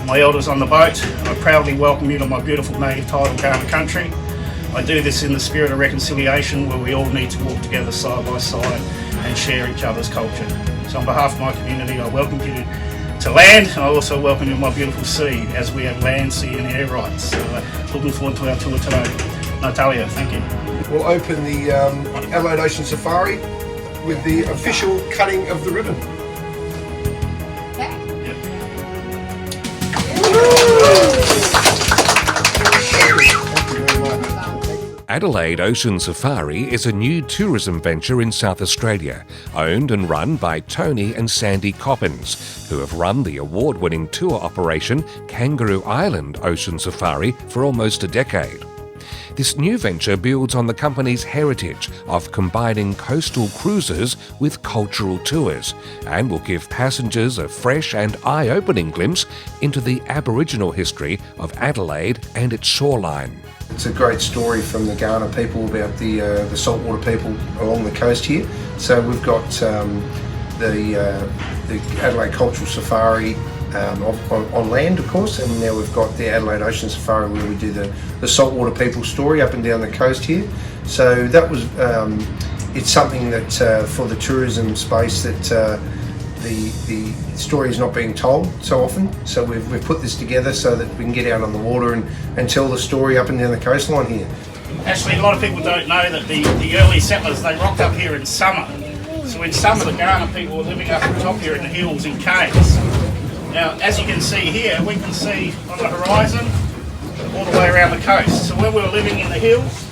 my elders on the boat, I proudly welcome you to my beautiful native tidal Kaurna country. I do this in the spirit of reconciliation, where we all need to walk together side by side and share each other's culture. So on behalf of my community, I welcome you to land, and I also welcome you to my beautiful sea, as we have land, sea and air rights. So looking forward to our tour today. Natalia, thank you. We'll open the Adelaide Ocean Safari with the official cutting of the ribbon. Adelaide Ocean Safari is a new tourism venture in South Australia, owned and run by Tony and Sandy Coppins, who have run the award-winning tour operation Kangaroo Island Ocean Safari for almost a decade. This new venture builds on the company's heritage of combining coastal cruises with cultural tours, and will give passengers a fresh and eye-opening glimpse into the Aboriginal history of Adelaide and its shoreline. It's a great story from the Kaurna people about the saltwater people along the coast here. So we've got the Adelaide Cultural Safari on land, of course, and now we've got the Adelaide Ocean Safari, where we do the saltwater people story up and down the coast here. So that was it's something that for the tourism space that the story is not being told so often. So we've put this together so that we can get out on the water and tell the story up and down the coastline here. Actually, a lot of people don't know that the early settlers, they rocked up here in summer. So in summer, the Kaurna people were living up on top here in the hills in caves. Now, as you can see here, we can see on the horizon all the way around the coast. So when we were living in the hills,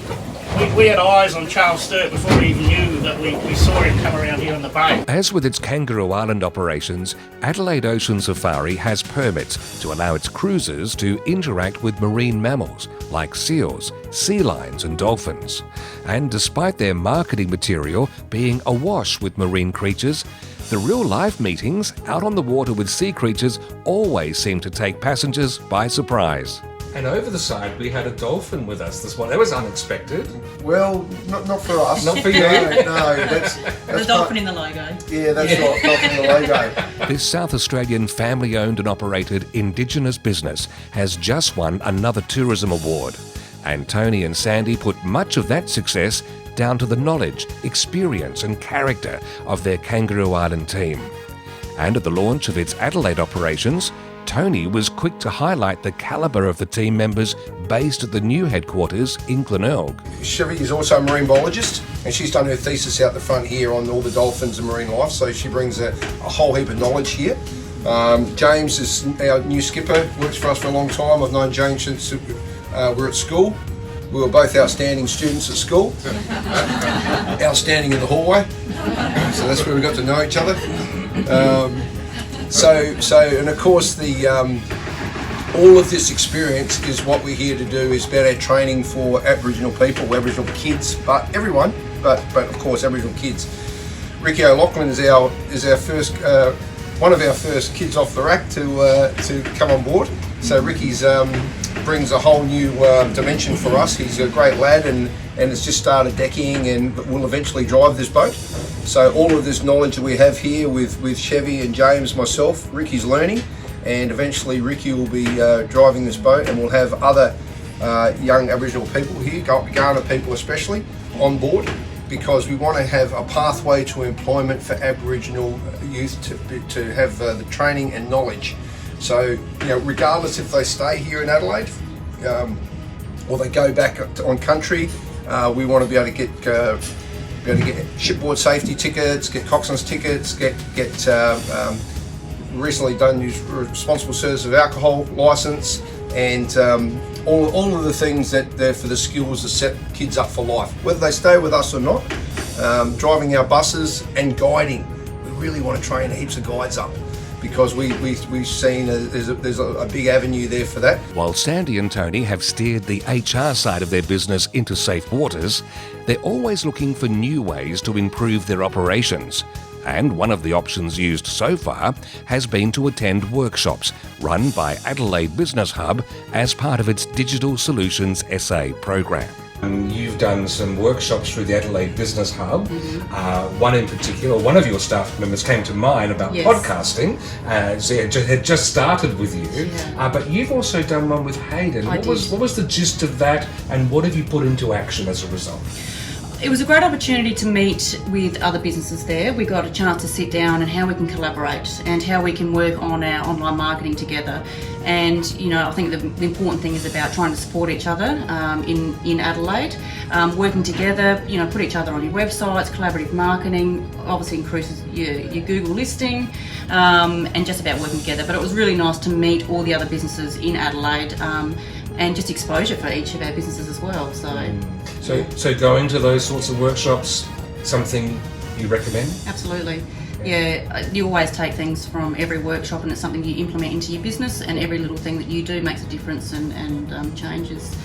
we had eyes on Charles Sturt before we even knew that we saw him come around here in the bay. As with its Kangaroo Island operations, Adelaide Ocean Safari has permits to allow its cruisers to interact with marine mammals like seals, sea lions and dolphins. And despite their marketing material being awash with marine creatures, the real-life meetings out on the water with sea creatures always seem to take passengers by surprise. And over the side, we had a dolphin with us this morning. That was unexpected. Well, not for us. Not for you. No, that's the dolphin in the logo. Yeah, that's right, dolphin in the logo. This South Australian family-owned and operated Indigenous business has just won another tourism award. And Tony and Sandy put much of that success down to the knowledge, experience and character of their Kangaroo Island team. And at the launch of its Adelaide operations, Tony was quick to highlight the calibre of the team members based at the new headquarters in Glenelg. Chevy is also a marine biologist, and she's done her thesis out the front here on all the dolphins and marine life, so she brings a whole heap of knowledge here. James is our new skipper, works for us for a long time. I've known James since we're at school. We were both outstanding students at school, outstanding in the hallway, so that's where we got to know each other. And of course all of this experience is what we're here to do, is about our training for Aboriginal people, Aboriginal kids, but everyone, but of course Aboriginal kids. Ricky O'Loughlin is our first one of our first kids off the rack to come on board. So Ricky's brings a whole new dimension for us. He's a great lad and has just started decking and will eventually drive this boat. So all of this knowledge that we have here with Chevy and James, myself, Ricky's learning, and eventually Ricky will be driving this boat, and we'll have other young Aboriginal people here, Kaurna people especially, on board, because we want to have a pathway to employment for Aboriginal youth to have the training and knowledge. So, regardless if they stay here in Adelaide or they go back on country, we want to be able to get shipboard safety tickets, get coxswain's tickets, get recently done responsible service of alcohol licence, and all of the things that they're for the skills that set kids up for life, whether they stay with us or not. Driving our buses and guiding, we really want to train heaps of guides up, because we've seen there's a big avenue there for that. While Sandy and Tony have steered the HR side of their business into safe waters, they're always looking for new ways to improve their operations. And one of the options used so far has been to attend workshops run by Adelaide Business Hub as part of its Digital Solutions SA program. You've done some workshops through the Adelaide Business Hub. One in particular, one of your staff members came to mind about Yes. podcasting. So it had just started with you. Yeah. But you've also done one with Hayden. I What did. was the gist of that, and what have you put into action as a result? It was a great opportunity to meet with other businesses there. We got a chance to sit down and how we can collaborate and how we can work on our online marketing together. And I think the important thing is about trying to support each other in Adelaide, working together. Put each other on your websites. Collaborative marketing obviously increases your Google listing, and just about working together. But it was really nice to meet all the other businesses in Adelaide. And just exposure for each of our businesses as well. So going to those sorts of workshops, something you recommend? Absolutely. Yeah, you always take things from every workshop and it's something you implement into your business, and every little thing that you do makes a difference, and changes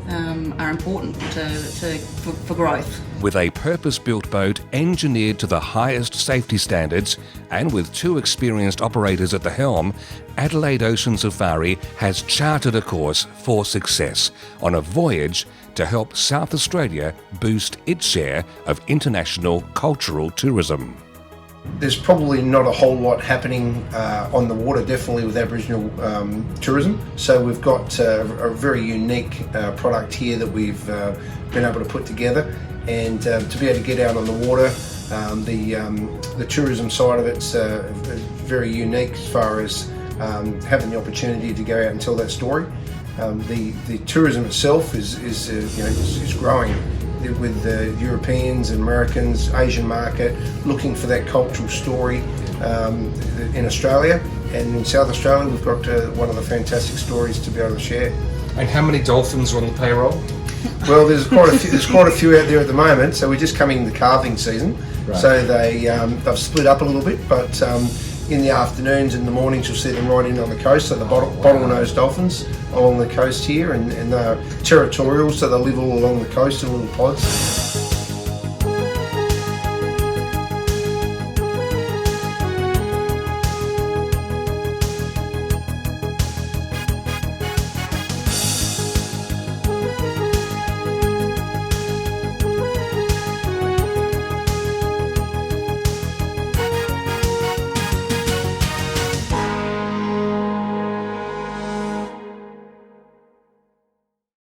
are important for growth. With a purpose-built boat engineered to the highest safety standards and with 2 experienced operators at the helm, Adelaide Ocean Safari has charted a course for success on a voyage to help South Australia boost its share of international cultural tourism. There's probably not a whole lot happening on the water, definitely with Aboriginal tourism. So we've got a very unique product here that we've been able to put together, and to be able to get out on the water, the tourism side of it's very unique as far as having the opportunity to go out and tell that story. The tourism itself is growing, with Europeans and Americans, Asian market, looking for that cultural story in Australia. And in South Australia, we've got one of the fantastic stories to be able to share. And how many dolphins are on the payroll? Well, there's quite a few out there at the moment. So we're just coming into calving season. Right. So they've split up a little bit, but in the afternoons and the mornings you'll see them right in on the coast. So the bottlenose dolphins along the coast here, and they're territorial, so they live all along the coast in little pods.